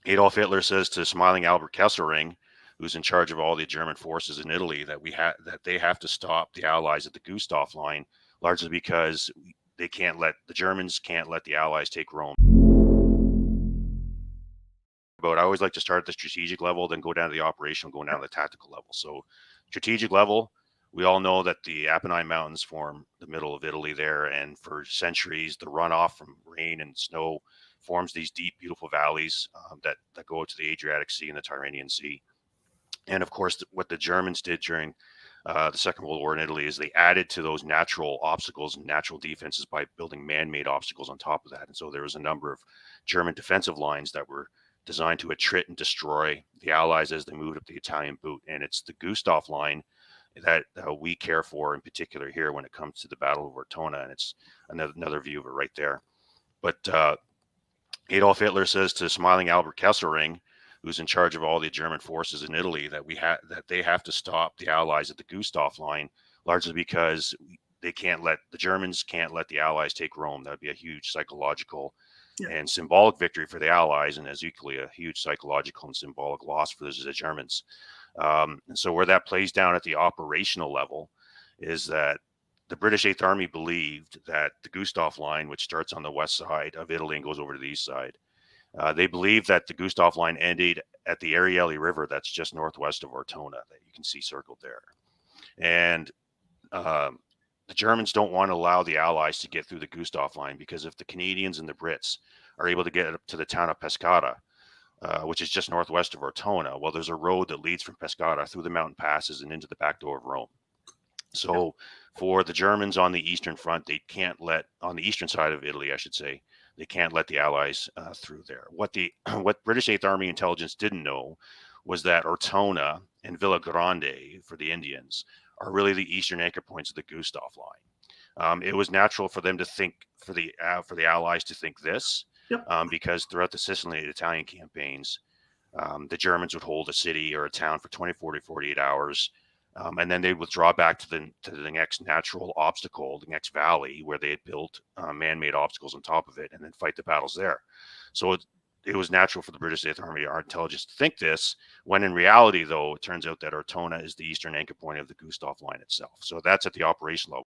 Adolf Hitler says to smiling Albert Kesselring, who's in charge of all the German forces in Italy, that they have to stop the Allies at the Gustav line, largely because the Germans can't let the Allies take Rome. But I always like to start at the strategic level, then go down to the operational, going down to the tactical level. So, strategic level, we all know that the Apennine Mountains form the middle of Italy there, and for centuries, the runoff from rain and snow forms these deep, beautiful valleys that go out to the Adriatic Sea and the Tyrrhenian Sea. And of course, what the Germans did during the Second World War in Italy is they added to those natural obstacles and natural defenses by building man-made obstacles on top of that. And so there was a number of German defensive lines that were designed to attrit and destroy the Allies as they moved up the Italian boot. And it's the Gustav line that we care for in particular here when it comes to the Battle of Ortona. And it's another view of it right there. But Adolf Hitler says to smiling Albert Kesselring, who's in charge of all the German forces in Italy, that they have to stop the Allies at the Gustav line, largely because the Germans can't let the Allies take Rome. That would be a huge psychological and symbolic victory for the Allies, and as equally a huge psychological and symbolic loss for the Germans. And so where that plays down at the operational level is that the British Eighth Army believed that the Gustav line, which starts on the west side of Italy and goes over to the east side, they believed that the Gustav line ended at the Arielle River that's just northwest of Ortona that you can see circled there. And the Germans don't want to allow the Allies to get through the Gustav line, because if the Canadians and the Brits are able to get up to the town of Pescara, which is just northwest of Ortona, well, there's a road that leads from Pescara through the mountain passes and into the back door of Rome. So for the Germans on the eastern front, on the eastern side of Italy, I should say, they can't let the Allies through there. What British Eighth Army intelligence didn't know was that Ortona and Villa Grande for the Indians are really the eastern anchor points of the Gustav line. It was natural for them to think, for the Allies to think this, because throughout the Sicilian and Italian campaigns, the Germans would hold a city or a town for 24 to 48 hours. And then they would withdraw back to the next natural obstacle, the next valley where they had built man-made obstacles on top of it, and then fight the battles there. So it was natural for the British Eighth Army, our intelligence, to think this, when in reality, though, it turns out that Ortona is the eastern anchor point of the Gustav line itself. So that's at the operational level.